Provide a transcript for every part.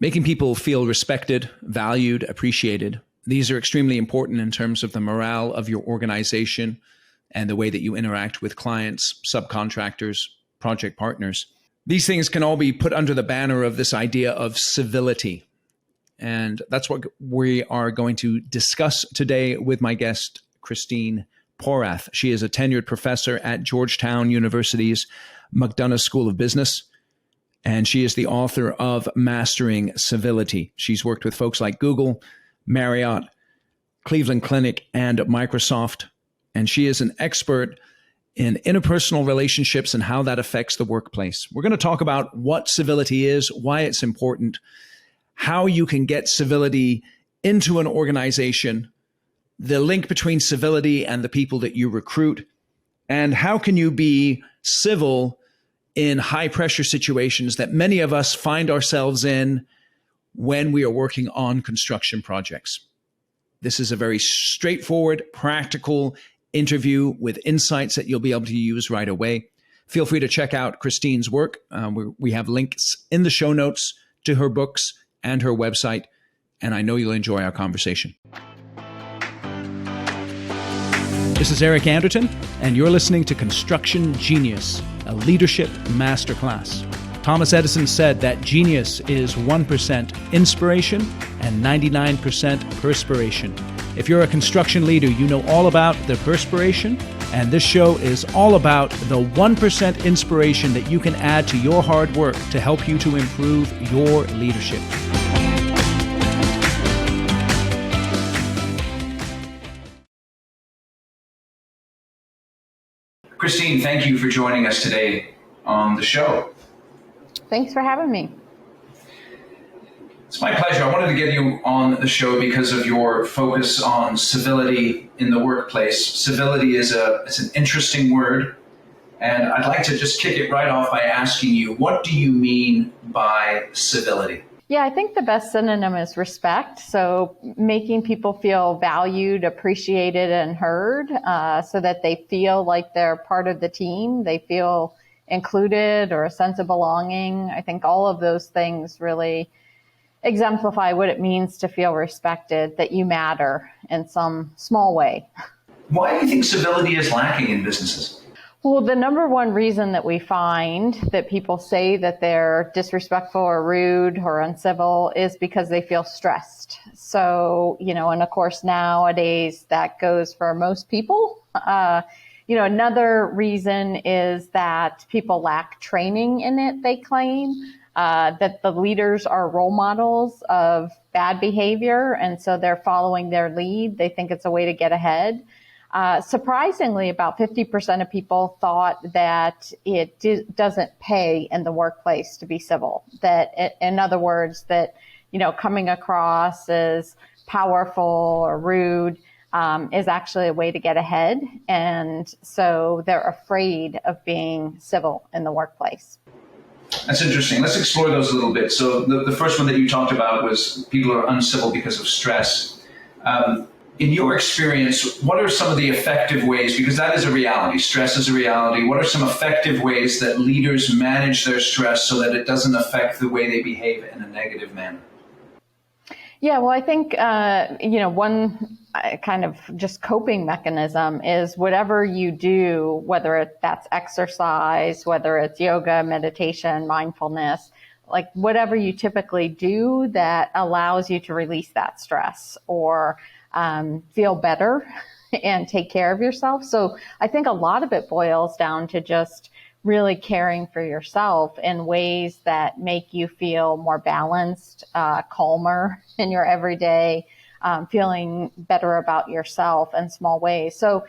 Making people feel respected, valued, appreciated. These are extremely important in terms of the morale of your organization and the way that you interact with clients, subcontractors, project partners. These things can all be put under the banner of this idea of civility. And that's what we are going to discuss today with my guest, Christine Porath. She is a tenured professor at Georgetown University's McDonough School of Business, and she is the author of Mastering Civility. She's worked with folks like Google, Marriott, Cleveland Clinic, and Microsoft, and she is an expert in interpersonal relationships and how that affects the workplace. We're going to talk about what civility is, why it's important, how you can get civility into an organization, the link between civility and the people that you recruit, and how can you be civil in high pressure situations that many of us find ourselves in when we are working on construction projects. This is a very straightforward, practical interview with insights that you'll be able to use right away. Feel free to check out Christine's work. We have links in the show notes to her books and her website, and I know you'll enjoy our conversation. This is Eric Anderton, and you're listening to Construction Genius, a leadership masterclass. Thomas Edison said that genius is 1% inspiration and 99% perspiration. If you're a construction leader, you know all about the perspiration, and this show is all about the 1% inspiration that you can add to your hard work to help you to improve your leadership. Christine, thank you for joining us today on the show. Thanks for having me. It's my pleasure. I wanted to get you on the show because of your focus on civility in the workplace. Civility is an interesting word, and I'd like to just kick it right off by asking you, what do you mean by civility? Yeah, I think the best synonym is respect. So making people feel valued, appreciated, and heard, so that they feel like they're part of the team. They feel included or a sense of belonging. I think all of those things really exemplify what it means to feel respected, that you matter in some small way. Why do you think civility is lacking in businesses? Well, the number one reason that we find that people say that they're disrespectful or rude or uncivil is because they feel stressed. So, and of course nowadays that goes for most people. Another reason is that people lack training in it, they claim. That the leaders are role models of bad behavior, and so they're following their lead. They think it's a way to get ahead. Surprisingly, about 50% of people thought that it doesn't pay in the workplace to be civil. That, in other words, that, coming across as powerful or rude is actually a way to get ahead. And so they're afraid of being civil in the workplace. That's interesting. Let's explore those a little bit. So the first one that you talked about was people are uncivil because of stress. In your experience, what are some of the effective ways, because that is a reality, stress is a reality, what are some effective ways that leaders manage their stress so that it doesn't affect the way they behave in a negative manner? Yeah, well, I think, one kind of just coping mechanism is whatever you do, whether that's exercise, whether it's yoga, meditation, mindfulness, like whatever you typically do that allows you to release that stress or feel better and take care of yourself. So I think a lot of it boils down to just really caring for yourself in ways that make you feel more balanced, calmer in your everyday, feeling better about yourself in small ways. So,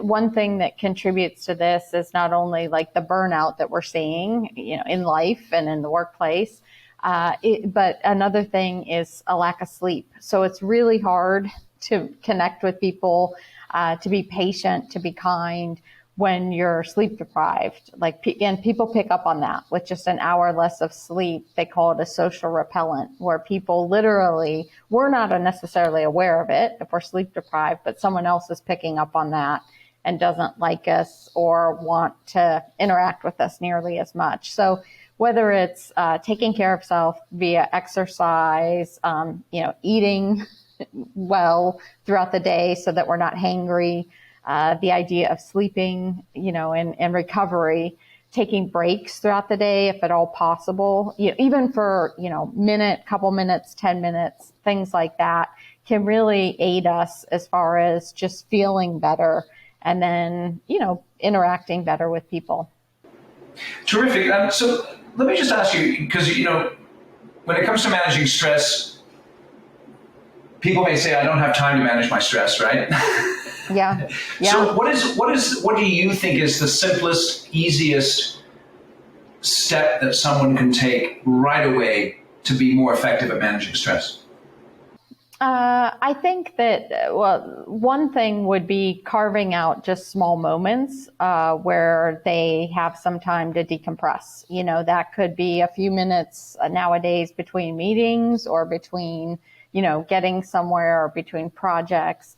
one thing that contributes to this is not only like the burnout that we're seeing, in life and in the workplace, but another thing is a lack of sleep. So it's really hard to connect with people, to be patient, to be kind, when you're sleep deprived. And people pick up on that with just an hour less of sleep. They call it a social repellent, where people literally, we're not necessarily aware of it if we're sleep deprived, but someone else is picking up on that and doesn't like us or want to interact with us nearly as much. So whether it's taking care of self via exercise, eating well throughout the day so that we're not hangry, the idea of sleeping, and recovery, taking breaks throughout the day, if at all possible, even for, couple minutes, 10 minutes, things like that can really aid us as far as just feeling better and then, interacting better with people. Terrific. So let me just ask you, because, when it comes to managing stress, people may say, I don't have time to manage my stress, right? Yeah. So what do you think is the simplest, easiest step that someone can take right away to be more effective at managing stress? I think that, one thing would be carving out just small moments where they have some time to decompress. That could be a few minutes nowadays between meetings or between, getting somewhere or between projects.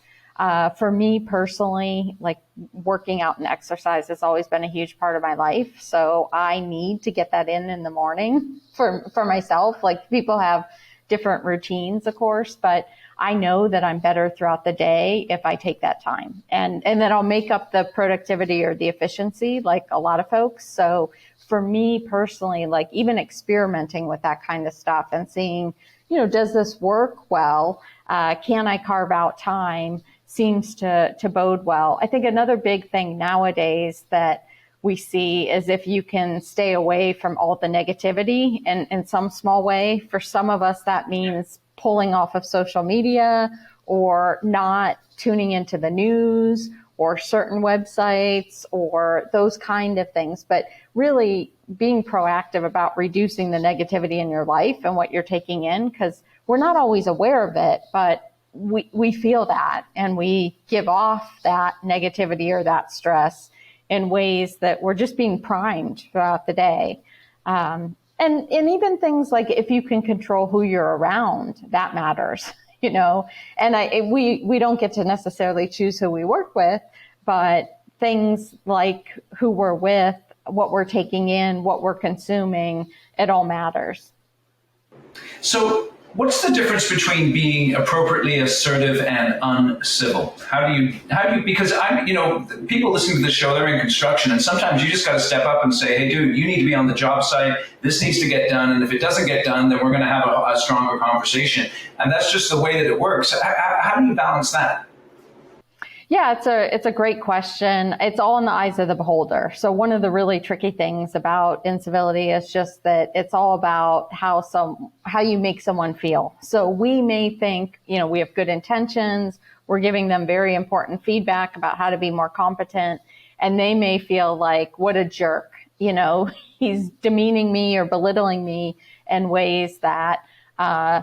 For me personally, like working out and exercise has always been a huge part of my life. So I need to get that in the morning for myself. Like people have different routines, of course, but I know that I'm better throughout the day if I take that time. And then I'll make up the productivity or the efficiency like a lot of folks. So for me personally, like even experimenting with that kind of stuff and seeing, does this work well? Can I carve out time? Seems to bode well. I think another big thing nowadays that we see is if you can stay away from all the negativity in some small way. For some of us, that means pulling off of social media or not tuning into the news or certain websites or those kind of things. But really being proactive about reducing the negativity in your life and what you're taking in, because we're not always aware of it, but we feel that and we give off that negativity or that stress in ways that we're just being primed throughout the day. And even things like if you can control who you're around, that matters, and we don't get to necessarily choose who we work with, but things like who we're with, what we're taking in, what we're consuming, it all matters. So what's the difference between being appropriately assertive and uncivil? How do you, because people listening to the show, they're in construction, and sometimes you just got to step up and say, hey, dude, you need to be on the job site. This needs to get done. And if it doesn't get done, then we're going to have a stronger conversation. And that's just the way that it works. How do you balance that? Yeah, it's a great question. It's all in the eyes of the beholder. So one of the really tricky things about incivility is just that it's all about how you make someone feel. So we may think, we have good intentions. We're giving them very important feedback about how to be more competent. And they may feel like, what a jerk. He's demeaning me or belittling me in ways that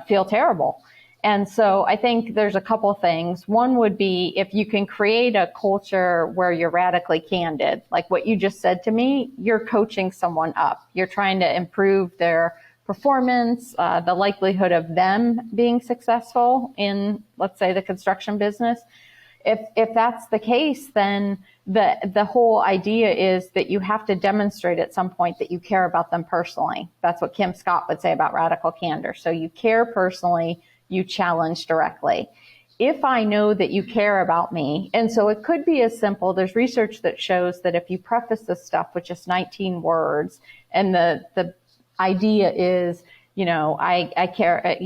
feel terrible. And so I think there's a couple things. One would be if you can create a culture where you're radically candid, like what you just said to me, you're coaching someone up. You're trying to improve their performance, the likelihood of them being successful in, let's say, the construction business. If that's the case, then the whole idea is that you have to demonstrate at some point that you care about them personally. That's what Kim Scott would say about radical candor. So you care personally, you challenge directly. If I know that you care about me, and so it could be as simple, there's research that shows that if you preface this stuff with just 19 words, and the idea is, I care,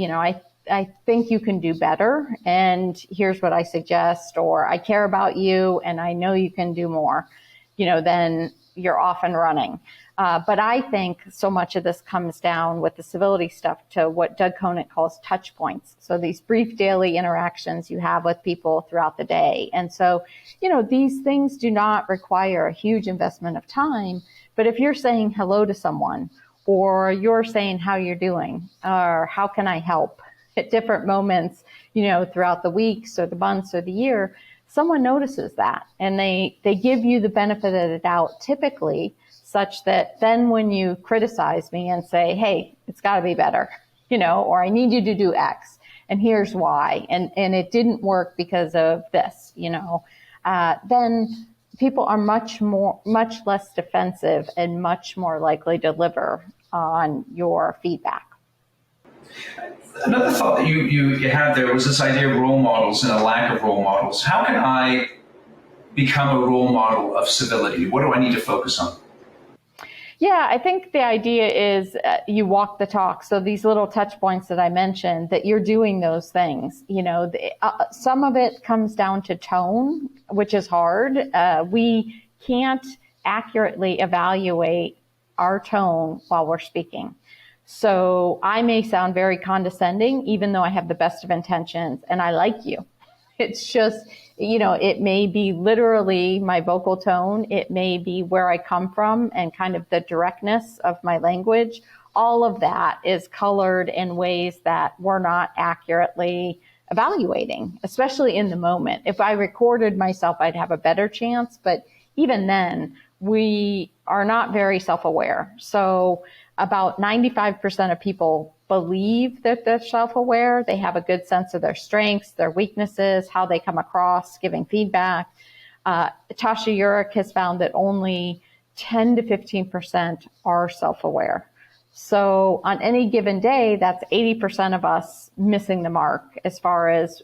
I think you can do better, and here's what I suggest, or I care about you, and I know you can do more, then you're off and running. But I think so much of this comes down with the civility stuff to what Doug Conant calls touch points. So these brief daily interactions you have with people throughout the day. And so, these things do not require a huge investment of time. But if you're saying hello to someone, or you're saying how you're doing, or how can I help at different moments, throughout the weeks or the months or the year, someone notices that. And they give you the benefit of the doubt typically, such that then when you criticize me and say, hey, it's got to be better, or I need you to do X, and here's why, and it didn't work because of this, then people are much less defensive and much more likely to deliver on your feedback. Another thought that you had there was this idea of role models and a lack of role models. How can I become a role model of civility? What do I need to focus on? Yeah, I think the idea is you walk the talk. So these little touch points that I mentioned, that you're doing those things. Some of it comes down to tone, which is hard. We can't accurately evaluate our tone while we're speaking. So I may sound very condescending, even though I have the best of intentions and I like you. It's just, it may be literally my vocal tone. It may be where I come from and kind of the directness of my language. All of that is colored in ways that we're not accurately evaluating, especially in the moment. If I recorded myself, I'd have a better chance. But even then, we are not very self-aware. So about 95% of people believe that they're self-aware. They have a good sense of their strengths, their weaknesses, how they come across, giving feedback. Tasha Eurich has found that only 10 to 15% are self-aware. So on any given day, that's 80% of us missing the mark as far as,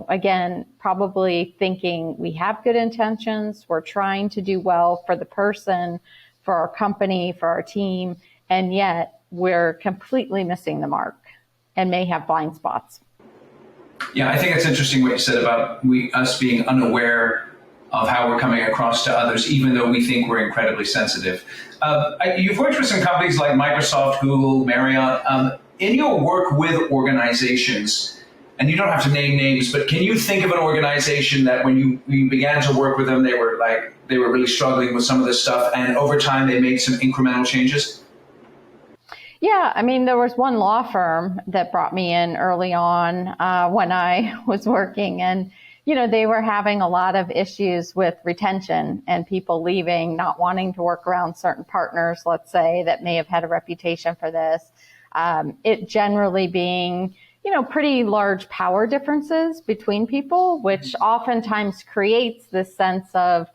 again, probably thinking we have good intentions. We're trying to do well for the person, for our company, for our team, and yet we're completely missing the mark and may have blind spots. Yeah, I think it's interesting what you said about us being unaware of how we're coming across to others, even though we think we're incredibly sensitive. You've worked with some companies like Microsoft, Google, Marriott. In your work with organizations, and you don't have to name names, but can you think of an organization that when you began to work with them, they were really struggling with some of this stuff, and over time they made some incremental changes? Yeah, I mean, there was one law firm that brought me in early on when I was working, and they were having a lot of issues with retention and people leaving, not wanting to work around certain partners, let's say, that may have had a reputation for this. It generally being, pretty large power differences between people, which oftentimes creates this sense of,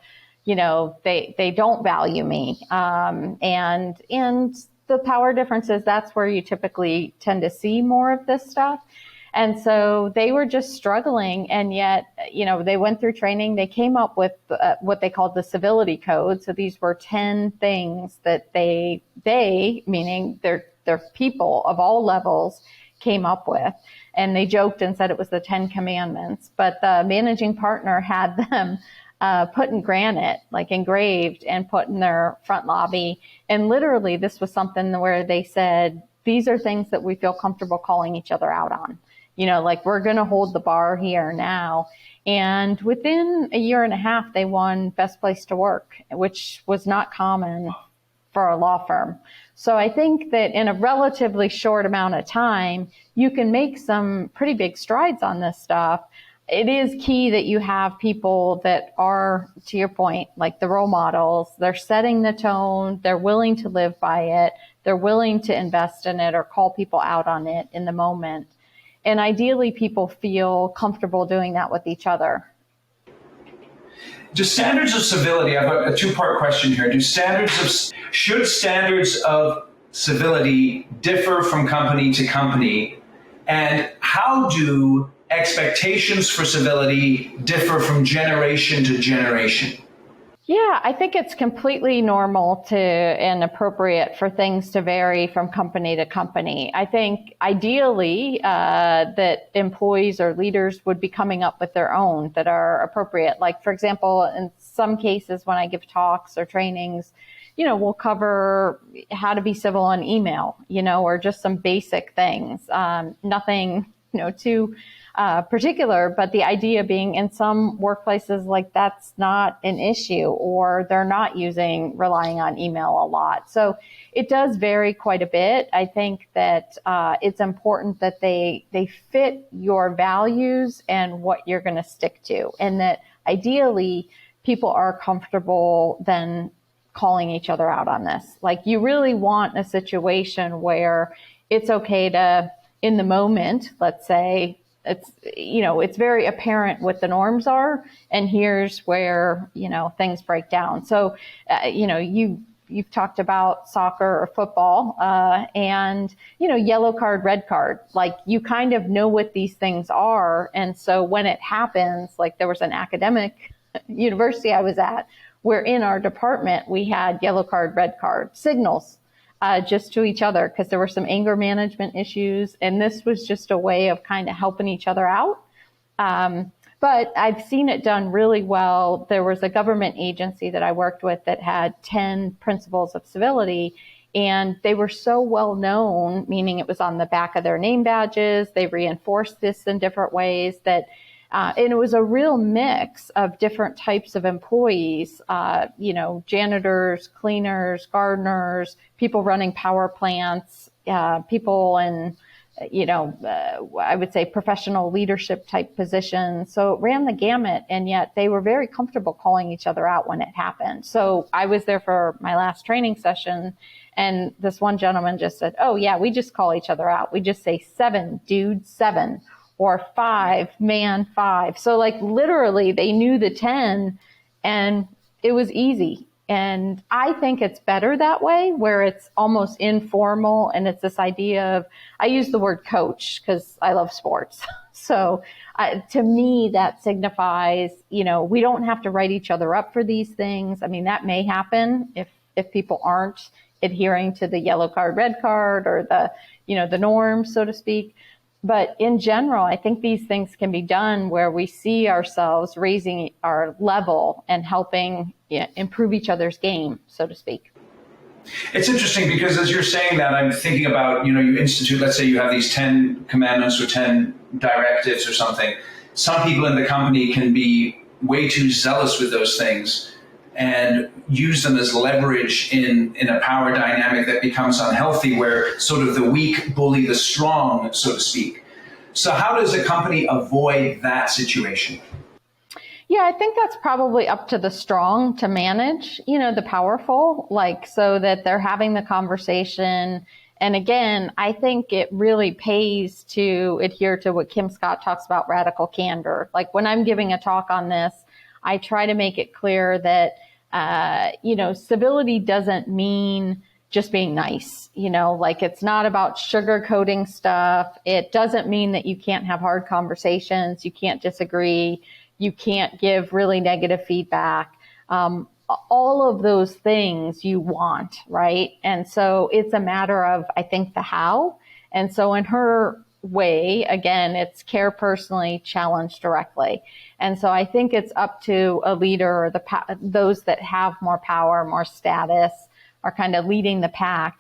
they don't value me. And the power differences, that's where you typically tend to see more of this stuff. And so they were just struggling. And yet, they went through training. They came up with what they called the Civility Code. So these were 10 things that they meaning their people of all levels, came up with. And they joked and said it was the 10 Commandments. But the managing partner had them put in granite, like engraved, and put in their front lobby. And literally, this was something where they said, these are things that we feel comfortable calling each other out on. Like we're going to hold the bar here now. And within a year and a half, they won Best Place to Work, which was not common for a law firm. So I think that in a relatively short amount of time, you can make some pretty big strides on this stuff. It is key that you have people that are, to your point, like the role models. They're setting the tone. They're willing to live by it. They're willing to invest in it or call people out on it in the moment. And ideally, people feel comfortable doing that with each other. Do standards of civility, I've got a two-part question here. Should standards of civility differ from company to company? And how do expectations for civility differ from generation to generation? Yeah, I think it's completely normal and appropriate for things to vary from company to company. I think ideally that employees or leaders would be coming up with their own that are appropriate. Like, for example, in some cases when I give talks or trainings, we'll cover how to be civil on email, or just some basic things. Nothing, too particular, but the idea being in some workplaces, like that's not an issue, or they're not relying on email a lot. So it does vary quite a bit. I think that it's important that they fit your values and what you're going to stick to, and that ideally people are comfortable then calling each other out on this. Like, you really want a situation where it's okay to, in the moment, let's say, it's very apparent what the norms are, and here's where, things break down. So, you you've talked about soccer or football, and, yellow card, red card, like you kind of know what these things are. And so when it happens, like there was an academic university I was at where in our department, we had yellow card, red card signals, just to each other, because there were some anger management issues. And this was just a way of kind of helping each other out. But I've seen it done really well. There was a government agency that I worked with that had 10 principles of civility, and they were so well known, meaning it was on the back of their name badges. They reinforced this in different ways and it was a real mix of different types of employees, janitors, cleaners, gardeners, people running power plants, people in I would say professional leadership type positions. So it ran the gamut, and yet they were very comfortable calling each other out when it happened. So I was there for my last training session, and this one gentleman just said, "Oh yeah, we just call each other out. We just say 7, dude, 7, or 5, man, 5." So like literally they knew the 10 and it was easy. And I think it's better that way, where it's almost informal, and it's this idea of, I use the word coach because I love sports. So to me, that signifies, we don't have to write each other up for these things. I mean, that may happen if people aren't adhering to the yellow card, red card, or the norms, so to speak. But in general, I think these things can be done where we see ourselves raising our level and helping improve each other's game, so to speak. It's interesting because as you're saying that, I'm thinking about, you institute, let's say you have these 10 commandments or 10 directives or something. Some people in the company can be way too zealous with those things and use them as leverage in a power dynamic that becomes unhealthy, where sort of the weak bully the strong, so to speak. So how does a company avoid that situation? Yeah, I think that's probably up to the strong to manage, the powerful, so that they're having the conversation. And again, I think it really pays to adhere to what Kim Scott talks about, radical candor. Like when I'm giving a talk on this, I try to make it clear that, civility doesn't mean just being nice, it's not about sugarcoating stuff. It doesn't mean that you can't have hard conversations. You can't disagree. You can't give really negative feedback. All of those things you want, right? And so it's a matter of, I think, the how. And so in her way, again, it's care personally, challenge directly. And so I think it's up to a leader or those that have more power, more status, are kind of leading the pack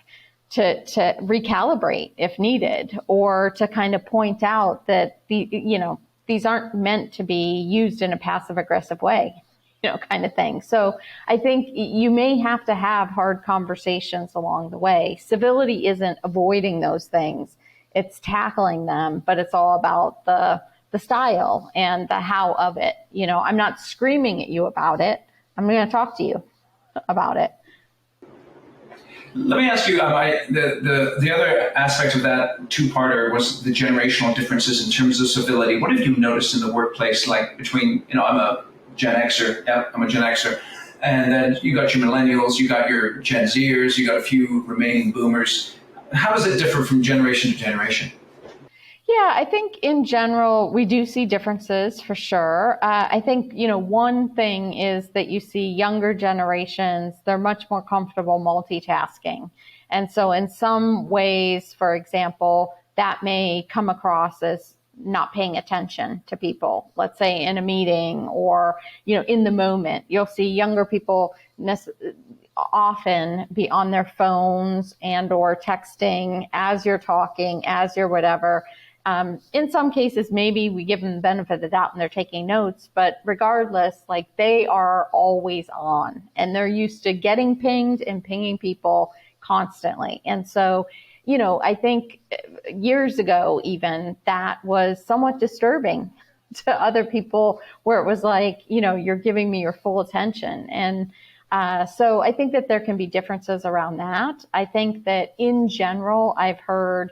to recalibrate if needed, or to kind of point out that these aren't meant to be used in a passive aggressive way, kind of thing. So I think you may have to have hard conversations along the way. Civility isn't avoiding those things. It's tackling them, but it's all about the style and the how of it. I'm not screaming at you about it. I'm going to talk to you about it. Let me ask you, the other aspect of that two-parter was the generational differences in terms of civility. What have you noticed in the workplace, like between, I'm a Gen Xer, I'm a Gen Xer, and then you got your millennials, you got your Gen Zers, you got a few remaining boomers. How does it differ from generation to generation? Yeah, I think in general, we do see differences for sure. I think, one thing is that you see younger generations, they're much more comfortable multitasking. And so in some ways, for example, that may come across as not paying attention to people, let's say in a meeting or, in the moment. You'll see younger people often be on their phones and or texting as you're talking, as you're whatever. In some cases, maybe we give them the benefit of the doubt and they're taking notes, but regardless, they are always on and they're used to getting pinged and pinging people constantly. And so, I think years ago, even that was somewhat disturbing to other people, where it was you're giving me your full attention. And so I think that there can be differences around that. I think that in general, I've heard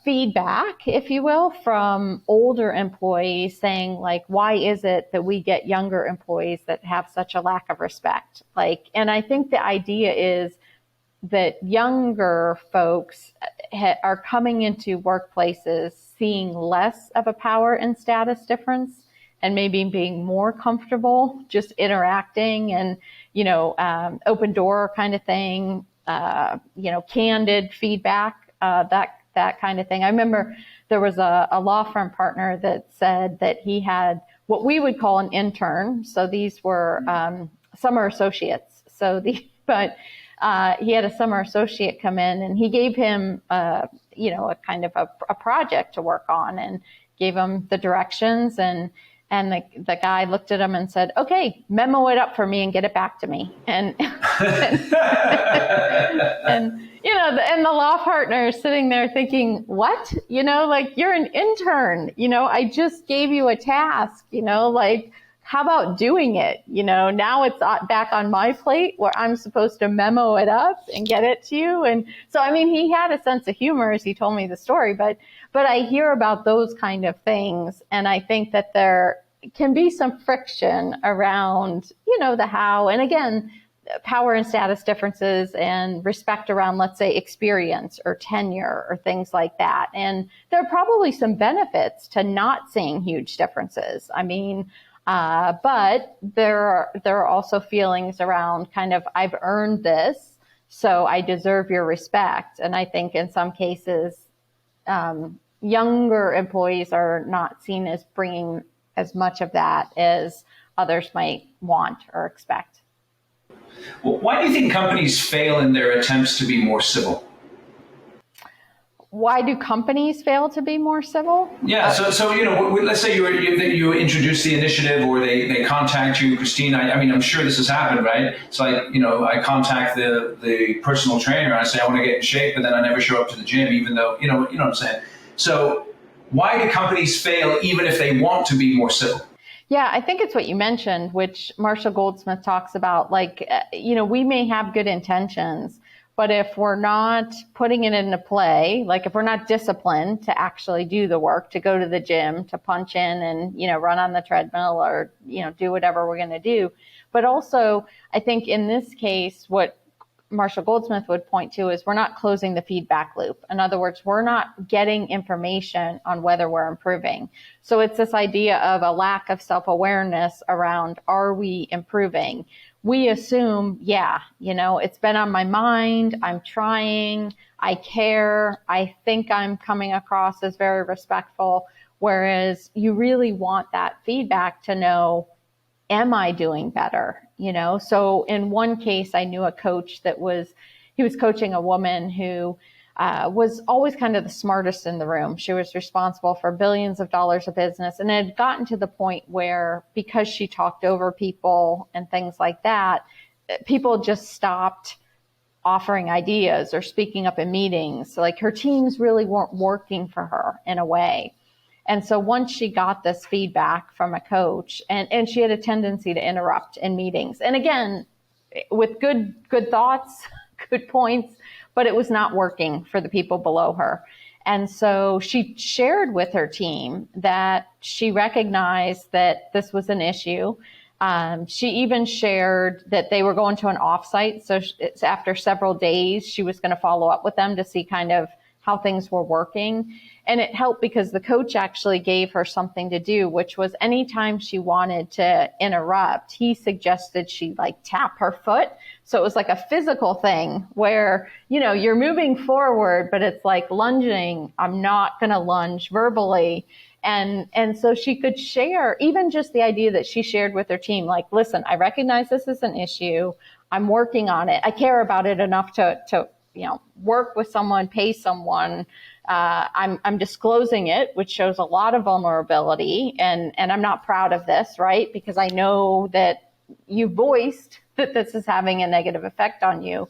feedback, if you will, from older employees saying, like, why is it that we get younger employees that have such a lack of respect? Like, and I think the idea is that younger folks are coming into workplaces seeing less of a power and status difference and maybe being more comfortable just interacting and, open door kind of thing, candid feedback, that kind of thing. I remember there was a law firm partner that said that he had what we would call an intern. So these were summer associates. He had a summer associate come in, and he gave him, a kind of a project to work on, and gave him the directions. And the guy looked at him and said, "Okay, memo it up for me and get it back to me." And and the law partner is sitting there thinking, "What? Like, you're an intern. I just gave you a task. Like, how about doing it? Now it's back on my plate where I'm supposed to memo it up and get it to you." And so, I mean, he had a sense of humor as he told me the story, but I hear about those kind of things. And I think that there can be some friction around, the how, and again, power and status differences and respect around, let's say, experience or tenure or things like that. And there are probably some benefits to not seeing huge differences. I mean, but there are also feelings around kind of, I've earned this, so I deserve your respect. And I think in some cases, younger employees are not seen as bringing as much of that as others might want or expect. Well, why do you think companies fail in their attempts to be more civil? Why do companies fail to be more civil? Yeah, so let's say you introduce the initiative, or they contact you, Christine. I mean, I'm sure this has happened, right? It's like, I contact the personal trainer and I say I want to get in shape, but then I never show up to the gym, even though you know what I'm saying. So why do companies fail even if they want to be more civil? Yeah, I think it's what you mentioned, which Marshall Goldsmith talks about. Like, we may have good intentions, but if we're not putting it into play, like if we're not disciplined to actually do the work, to go to the gym, to punch in and, run on the treadmill or, do whatever we're going to do. But also, I think in this case, what Marshall Goldsmith would point to is we're not closing the feedback loop. In other words, we're not getting information on whether we're improving. So it's this idea of a lack of self-awareness around, are we improving? We assume, it's been on my mind, I'm trying, I care, I think I'm coming across as very respectful, whereas you really want that feedback to know, am I doing better? So in one case, I knew a coach he was coaching a woman who was always kind of the smartest in the room. She was responsible for billions of dollars of business, and it had gotten to the point where, because she talked over people and things like that, people just stopped offering ideas or speaking up in meetings. So, like, her teams really weren't working for her in a way. And so once she got this feedback from a coach, and she had a tendency to interrupt in meetings, and again, with good thoughts, good points, but it was not working for the people below her. And so she shared with her team that she recognized that this was an issue. She even shared that they were going to an offsite. So it's after several days, she was going to follow up with them to see kind of how things were working. And it helped because the coach actually gave her something to do, which was anytime she wanted to interrupt, he suggested she tap her foot. So it was like a physical thing where, you're moving forward, but it's like lunging. I'm not going to lunge verbally. And so she could share even just the idea that she shared with her team, like, listen, I recognize this is an issue. I'm working on it. I care about it enough to work with someone, pay someone. I'm disclosing it, which shows a lot of vulnerability. And I'm not proud of this, right? Because I know that you voiced that this is having a negative effect on you.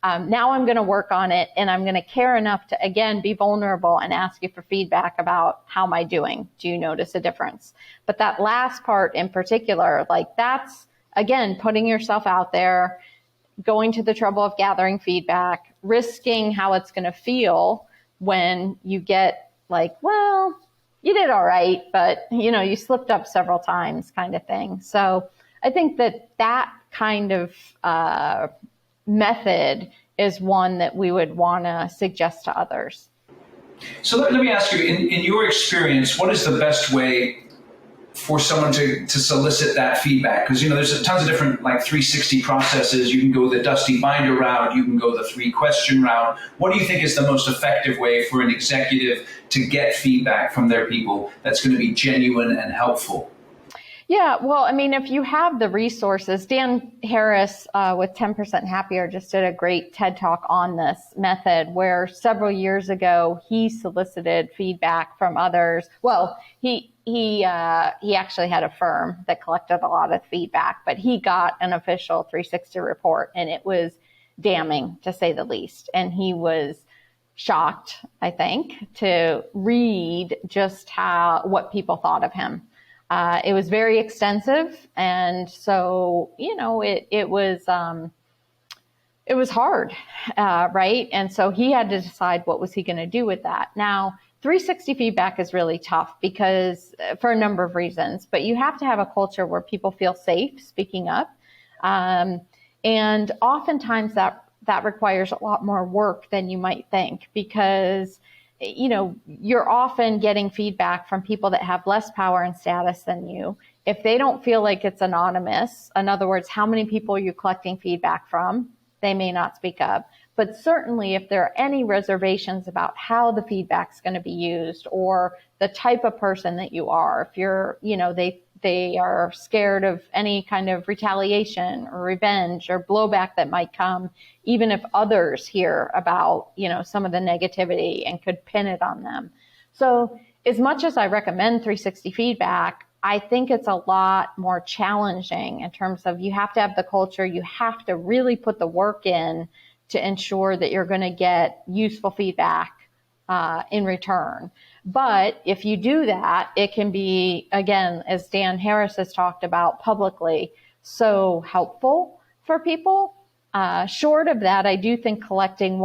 Now I'm going to work on it, and I'm going to care enough to, again, be vulnerable and ask you for feedback about how am I doing? Do you notice a difference? But that last part in particular, that's, again, putting yourself out there, going to the trouble of gathering feedback, risking how it's going to feel, when you get like, well, you did all right, but you slipped up several times kind of thing. So I think that kind of method is one that we would want to suggest to others. So let me ask you, in your experience, what is the best way for someone to solicit that feedback? Because, there's tons of different 360 processes. You can go the dusty binder route. You can go the 3-question route. What do you think is the most effective way for an executive to get feedback from their people that's going to be genuine and helpful? Yeah, well, if you have the resources, Dan Harris with 10% Happier just did a great TED Talk on this method where several years ago he solicited feedback from others. Well, he actually had a firm that collected a lot of feedback, but he got an official 360 report and it was damning to say the least. And he was shocked, I think, to read just what people thought of him. It was very extensive, and so it was hard, right? And so he had to decide what was he going to do with that. Now, 360 feedback is really tough because for a number of reasons, but you have to have a culture where people feel safe speaking up, and oftentimes that requires a lot more work than you might think because you're often getting feedback from people that have less power and status than you. If they don't feel like it's anonymous, in other words, how many people are you collecting feedback from? They may not speak up. But certainly if there are any reservations about how the feedback's going to be used or the type of person that you are, if you're, they are scared of any kind of retaliation or revenge or blowback that might come, even if others hear about, some of the negativity and could pin it on them. So as much as I recommend 360 feedback, I think it's a lot more challenging in terms of you have to have the culture, you have to really put the work in to ensure that you're going to get useful feedback in return. But if you do that, it can be, again, as Dan Harris has talked about publicly, so helpful for people. Short of that, I do think collecting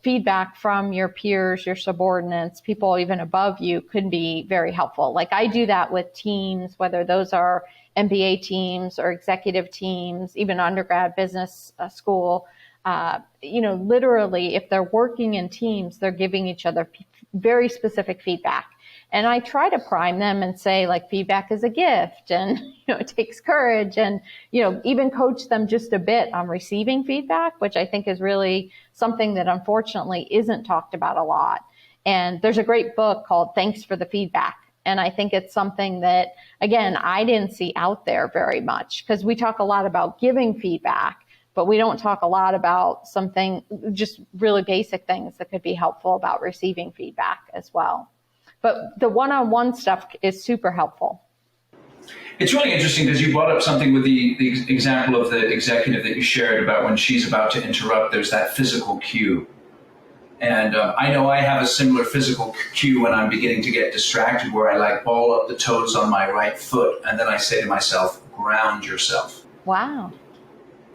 feedback from your peers, your subordinates, people even above you could be very helpful. Like I do that with teams, whether those are MBA teams or executive teams, even undergrad business school. Literally, if they're working in teams, they're giving each other very specific feedback. And I try to prime them and say, feedback is a gift and, it takes courage and, even coach them just a bit on receiving feedback, which I think is really something that unfortunately isn't talked about a lot. And there's a great book called Thanks for the Feedback. And I think it's something that, again, I didn't see out there very much because we talk a lot about giving feedback, but we don't talk a lot about something, just really basic things that could be helpful about receiving feedback as well. But the one-on-one stuff is super helpful. It's really interesting because you brought up something with the example of the executive that you shared about when she's about to interrupt, there's that physical cue. And I know I have a similar physical cue when I'm beginning to get distracted where I ball up the toes on my right foot and then I say to myself, ground yourself. Wow.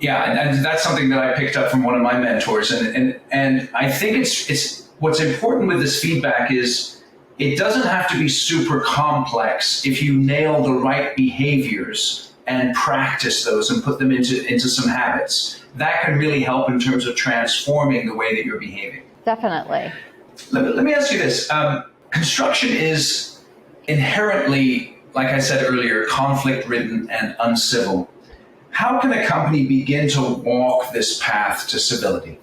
Yeah, and that's something that I picked up from one of my mentors. And I think it's what's important with this feedback is it doesn't have to be super complex if you nail the right behaviors and practice those and put them into some habits. That can really help in terms of transforming the way that you're behaving. Definitely. Let me ask you this. Construction is inherently, like I said earlier, conflict-ridden and uncivil. How can a company begin to walk this path to civility?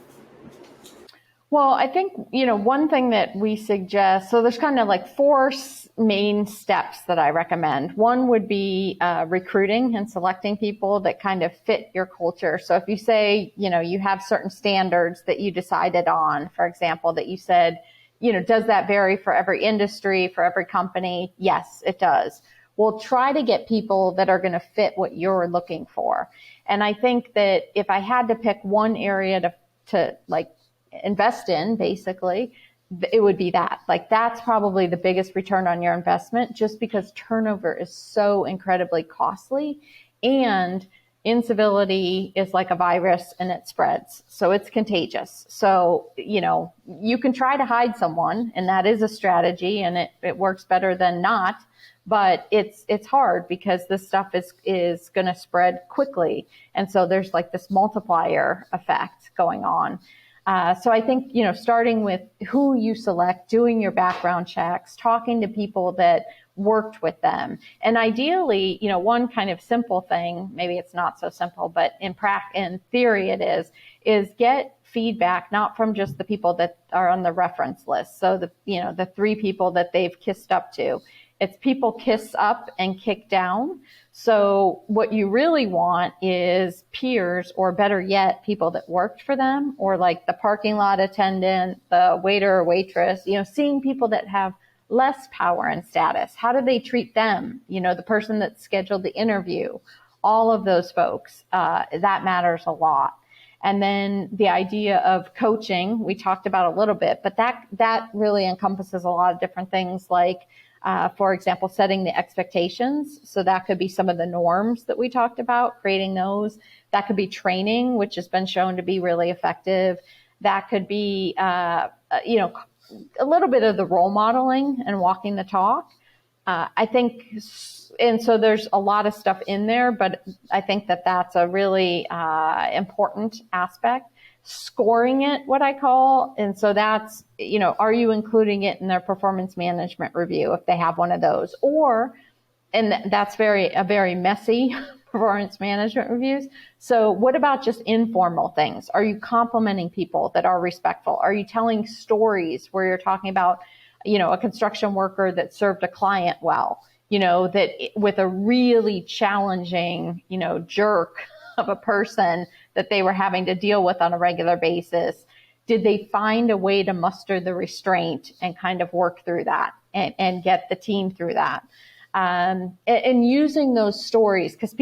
Well, I think, one thing that we suggest, so there's kind of 4 main steps that I recommend. One would be recruiting and selecting people that kind of fit your culture. So if you say, you have certain standards that you decided on, for example, that you said, does that vary for every industry, for every company? Yes, it does. Well, try to get people that are going to fit what you're looking for. And I think that if I had to pick one area to invest in, basically, it would be that. That's probably the biggest return on your investment just because turnover is so incredibly costly. And Incivility is like a virus and it spreads. So it's contagious. So, you can try to hide someone, and that is a strategy, and it works better than not. But it's hard because this stuff is going to spread quickly. And so there's like this multiplier effect going on. So I think, starting with who you select, doing your background checks, talking to people that worked with them. And ideally, one kind of simple thing, maybe it's not so simple, but in theory it is get feedback, not from just the people that are on the reference list. So the 3 people that they've kissed up to. It's people kiss up and kick down. So what you really want is peers, or better yet, people that worked for them, or like the parking lot attendant, the waiter or waitress, seeing people that have less power and status. How do they treat them? The person that scheduled the interview, all of those folks, that matters a lot. And then the idea of coaching, we talked about a little bit, but that really encompasses a lot of different things, like, for example, setting the expectations. So that could be some of the norms that we talked about, creating those. That could be training, which has been shown to be really effective. That could be, a little bit of the role modeling and walking the talk. I think, and so there's a lot of stuff in there, but I think that that's a really important aspect. Scoring it, what I call. And so that's, are you including it in their performance management review if they have one of those? And that's a very messy performance management reviews. So what about just informal things? Are you complimenting people that are respectful? Are you telling stories where you're talking about, a construction worker that served a client well, that with a really challenging, jerk of a person that they were having to deal with on a regular basis? Did they find a way to muster the restraint and kind of work through that and get the team through that? And using those stories, because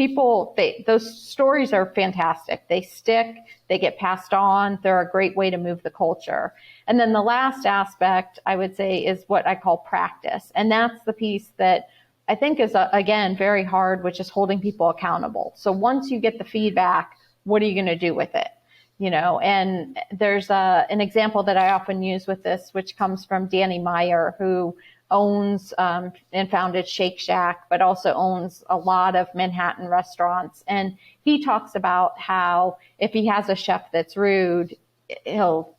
those stories are fantastic. They stick, they get passed on. They're a great way to move the culture. And then the last aspect, I would say, is what I call practice. And that's the piece that I think is, again, very hard, which is holding people accountable. So once you get the feedback, what are you going to do with it? And there's an example that I often use with this, which comes from Danny Meyer, who owns and founded Shake Shack, but also owns a lot of Manhattan restaurants. And he talks about how if he has a chef that's rude, he'll,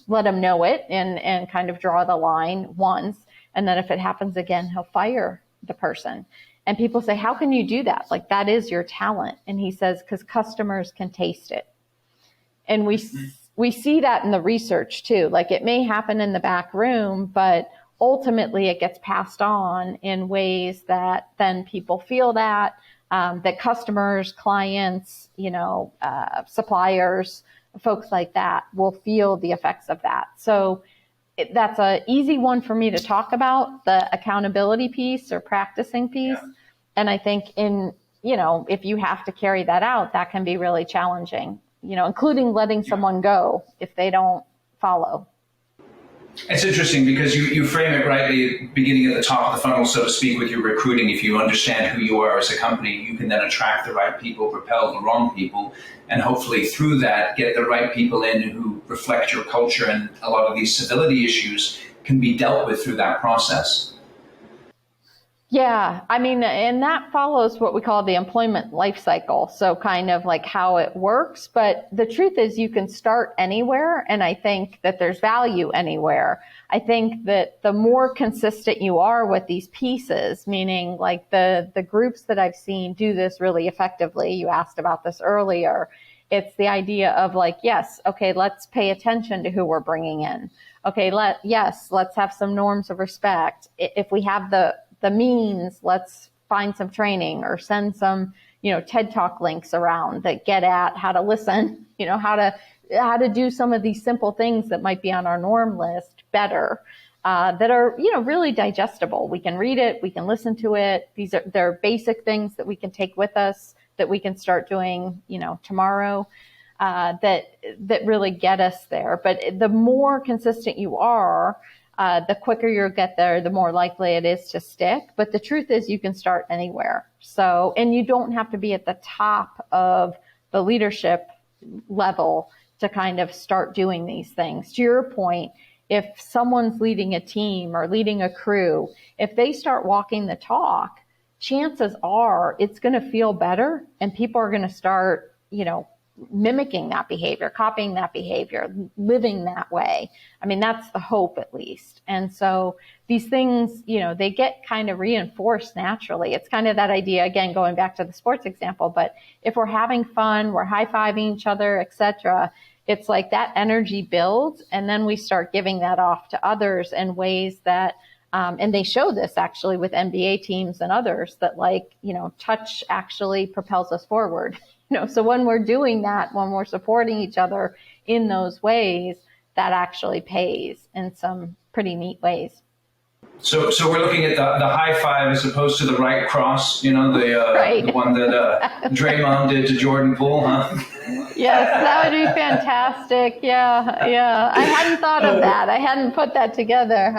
let him know it and kind of draw the line once. And then if it happens again, he'll fire the person. And people say, how can you do that? Like, that is your talent. And he says, because customers can taste it. And we see that in the research too. Like, it may happen in the back room, but ultimately it gets passed on in ways that then people feel that customers, clients, suppliers, folks like that will feel the effects of that. So that's an easy one for me to talk about, the accountability piece or practicing piece. Yeah. And I think if you have to carry that out, that can be really challenging, including letting someone go if they don't follow. It's interesting because you frame it rightly, beginning at the top of the funnel, so to speak, with your recruiting. If you understand who you are as a company, you can then attract the right people, repel the wrong people, and hopefully through that get the right people in who reflect your culture. And a lot of these civility issues can be dealt with through that process. Yeah, and that follows what we call the employment life cycle. So kind of like how it works. But the truth is you can start anywhere. And I think that there's value anywhere. I think that the more consistent you are with these pieces, meaning like the groups that I've seen do this really effectively. You asked about this earlier. It's the idea of like, yes, okay, let's pay attention to who we're bringing in. Okay, let's have some norms of respect. If we have the means, let's find some training or send some, TED Talk links around that get at how to listen, how to do some of these simple things that might be on our norm list better, that are, really digestible. We can read it, we can listen to it. They're basic things that we can take with us that we can start doing, tomorrow, that really get us there. But the more consistent you are, The quicker you get there, the more likely it is to stick. But the truth is you can start anywhere. So, and you don't have to be at the top of the leadership level to kind of start doing these things. To your point, if someone's leading a team or leading a crew, if they start walking the talk, chances are it's going to feel better and people are going to start, mimicking that behavior, copying that behavior, living that way. I mean, that's the hope at least. And so these things, they get kind of reinforced naturally. It's kind of that idea, again, going back to the sports example, but if we're having fun, we're high-fiving each other, etc., it's like that energy builds and then we start giving that off to others in ways that, and they show this actually with NBA teams and others that touch actually propels us forward. So when we're doing that, when we're supporting each other in those ways, that actually pays in some pretty neat ways. So we're looking at the high five as opposed to the right cross, Right. The one that Draymond did to Jordan Poole, huh? Yes, that would be fantastic. Yeah. I hadn't thought of that. I hadn't put that together.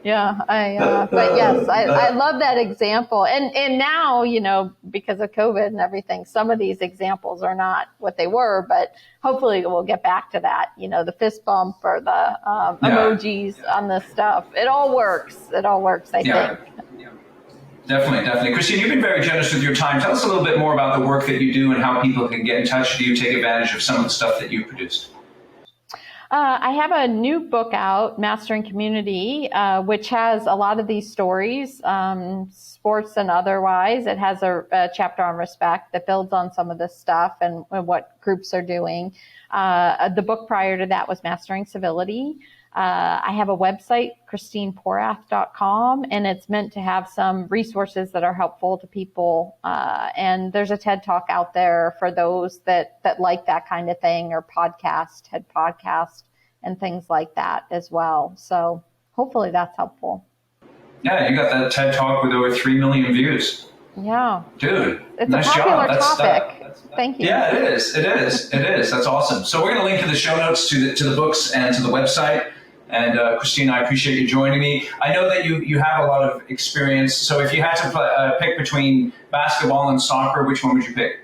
But yes, I love that example. And now, because of COVID and everything, some of these examples are not what they were, but hopefully we'll get back to that, the fist bump or the emojis on this stuff. It all works, I think. Yeah, definitely. Christine, you've been very generous with your time. Tell us a little bit more about the work that you do and how people can get in touch with you, take advantage of some of the stuff that you produce. I have a new book out, Mastering Community, which has a lot of these stories, sports and otherwise. It has a chapter on respect that builds on some of this stuff and what groups are doing. The book prior to that was Mastering Civility. I have a website, ChristinePorath.com, and it's meant to have some resources that are helpful to people. And there's a TED Talk out there for those that like that kind of thing, or TED podcast, and things like that as well. So hopefully that's helpful. Yeah, you got that TED Talk with over 3 million views. Yeah. Dude, it's nice a popular job. topic. Thank you. Yeah, it is. That's awesome. So we're going to link to the show notes to the books and to the website. And Christine, I appreciate you joining me. I know that you have a lot of experience. So if you had to pick between basketball and soccer, which one would you pick?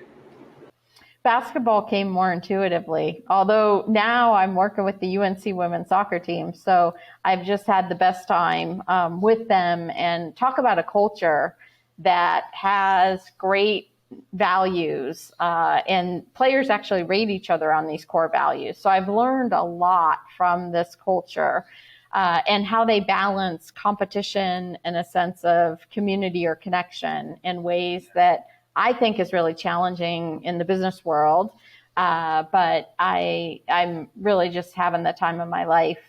Basketball came more intuitively, although now I'm working with the UNC women's soccer team. So I've just had the best time with them, and talk about a culture that has great values, and players actually rate each other on these core values. So I've learned a lot from this culture and how they balance competition and a sense of community or connection in ways that I think is really challenging in the business world. But I'm really just having the time of my life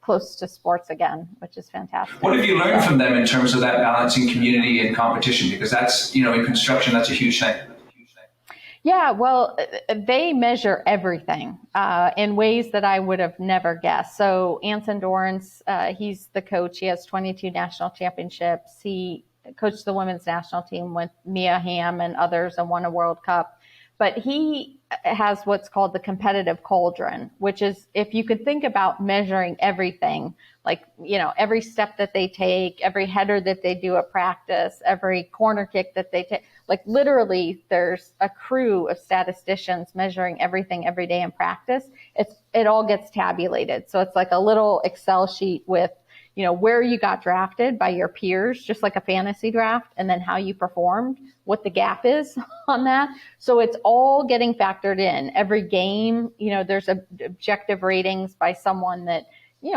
close to sports again, which is fantastic. What have you learned from them in terms of that balancing community and competition? Because that's, in construction, that's a huge thing. Yeah, well, they measure everything in ways that I would have never guessed. So Anson Dorrance, he's the coach. He has 22 national championships. He coached the women's national team with Mia Hamm and others and won a World Cup. But he has what's called the competitive cauldron, which is, if you could think about measuring everything, like, every step that they take, every header that they do at practice, every corner kick that they take, like literally there's a crew of statisticians measuring everything every day in practice. It all gets tabulated. So it's like a little Excel sheet with, where you got drafted by your peers, just like a fantasy draft, and then how you performed, what the gap is on that. So it's all getting factored in. Every game, there's objective ratings by someone that,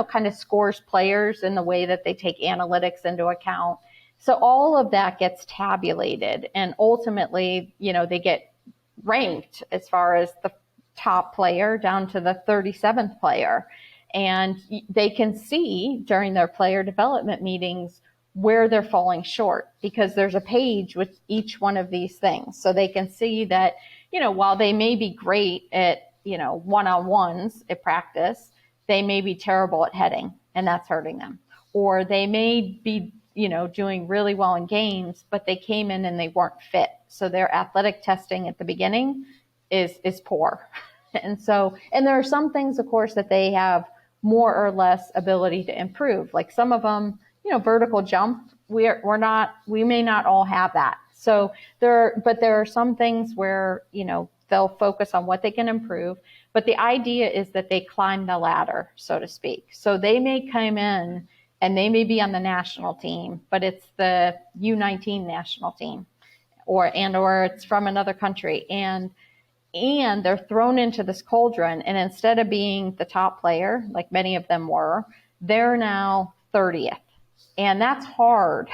kind of scores players in the way that they take analytics into account. So all of that gets tabulated, and ultimately, they get ranked as far as the top player down to the 37th player. And they can see during their player development meetings where they're falling short, because there's a page with each one of these things. So they can see that, while they may be great at, one-on-ones at practice, they may be terrible at heading, and that's hurting them. Or they may be, doing really well in games, but they came in and they weren't fit. So their athletic testing at the beginning is poor. And there are some things, of course, that they have more or less ability to improve. Like some of them, vertical jump, we may not all have that. So there are some things where, they'll focus on what they can improve. But the idea is that they climb the ladder, so to speak. So they may come in and they may be on the national team, but it's the U19 national team or it's from another country. And they're thrown into this cauldron. And instead of being the top player, like many of them were, they're now 30th. And that's hard.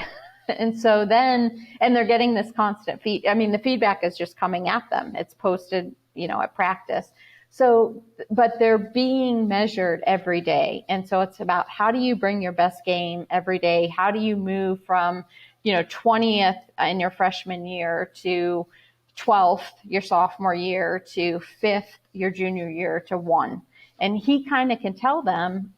And so then, and they're getting this constant the feedback is just coming at them. It's posted, at practice. So, but they're being measured every day. And so it's about how do you bring your best game every day? How do you move from, 20th in your freshman year to 12th your sophomore year to 5th your junior year to 1? And he kind of can tell them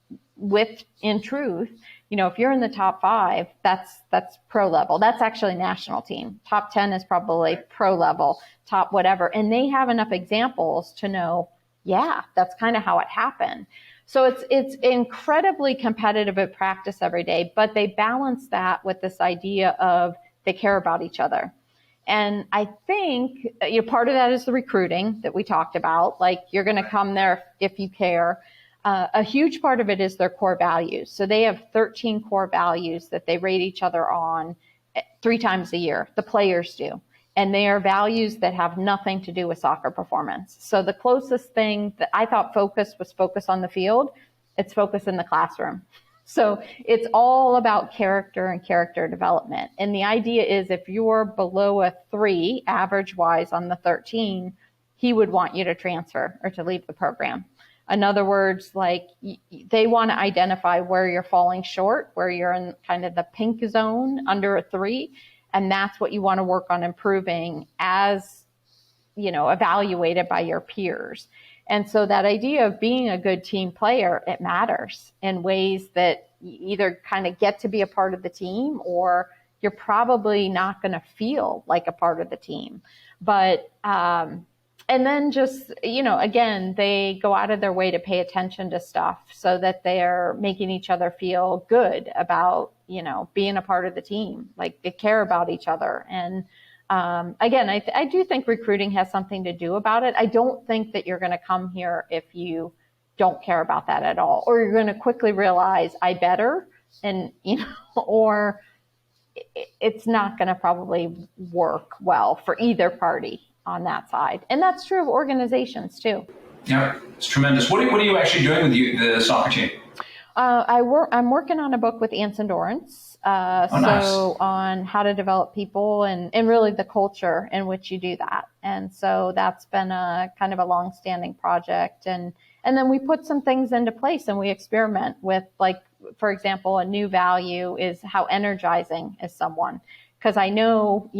in truth, if you're in the top 5, that's pro level. That's actually national team. Top 10 is probably pro level, top whatever. And they have enough examples to know, yeah, that's kind of how it happened. So it's incredibly competitive at practice every day, but they balance that with this idea of they care about each other. And I think part of that is the recruiting that we talked about. Like you're going to come there if you care. A huge part of it is their core values. So they have 13 core values that they rate each other on 3 times a year. The players do. And they are values that have nothing to do with soccer performance. So the closest thing that I thought focus on the field, it's focus in the classroom. So it's all about character and character development. And the idea is if you're below a 3 average wise on the 13, he would want you to transfer or to leave the program. In other words, like they want to identify where you're falling short, where you're in kind of the pink zone under a 3. And that's what you want to work on improving as, evaluated by your peers. And so that idea of being a good team player, it matters in ways that you either kind of get to be a part of the team or you're probably not going to feel like a part of the team. But, and then just, again, they go out of their way to pay attention to stuff so that they're making each other feel good about, being a part of the team. Like they care about each other. And again, I do think recruiting has something to do about it. I don't think that you're going to come here if you don't care about that at all, or you're going to quickly realize I better, and, or it's not going to probably work well for either party on that side. And that's true of organizations too. Yeah, it's tremendous. What are you actually doing with the soccer team? I'm working on a book with Anson Dorrance. Nice. So on how to develop people and really the culture in which you do that. And so that's been a kind of a long-standing project. And then we put some things into place and we experiment with, like, for example, a new value is how energizing is someone. Because I know,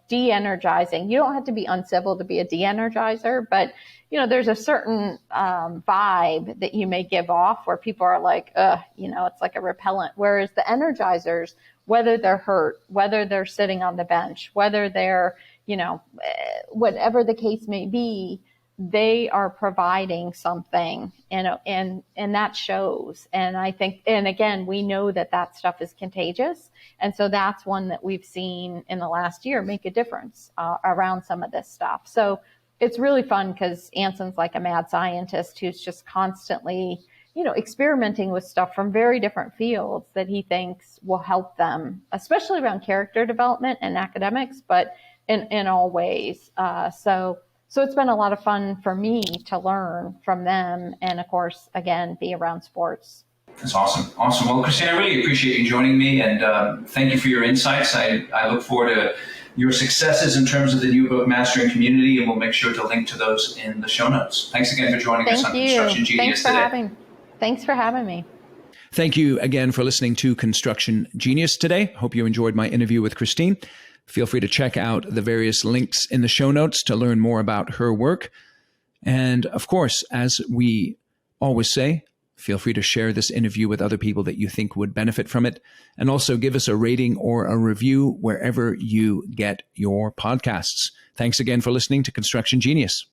de-energizing, you don't have to be uncivil to be a de-energizer, but, there's a certain vibe that you may give off where people are like, it's like a repellent. Whereas the energizers, whether they're hurt, whether they're sitting on the bench, whether they're, whatever the case may be, they are providing something, and that shows. And I think, and again, we know that stuff is contagious. And so that's one that we've seen in the last year make a difference around some of this stuff. So it's really fun because Anson's like a mad scientist who's just constantly, experimenting with stuff from very different fields that he thinks will help them, especially around character development and academics, but in all ways. So it's been a lot of fun for me to learn from them. And of course, again, be around sports. That's awesome. Awesome. Well, Christine, I really appreciate you joining me, and thank you for your insights. I look forward to your successes in terms of the new book, Mastering Community, and we'll make sure to link to those in the show notes. Thanks again for joining us on Construction Genius today. Thanks for having me. Thank you again for listening to Construction Genius today. Hope you enjoyed my interview with Christine. Feel free to check out the various links in the show notes to learn more about her work. And of course, as we always say, feel free to share this interview with other people that you think would benefit from it. And also give us a rating or a review wherever you get your podcasts. Thanks again for listening to Construction Genius.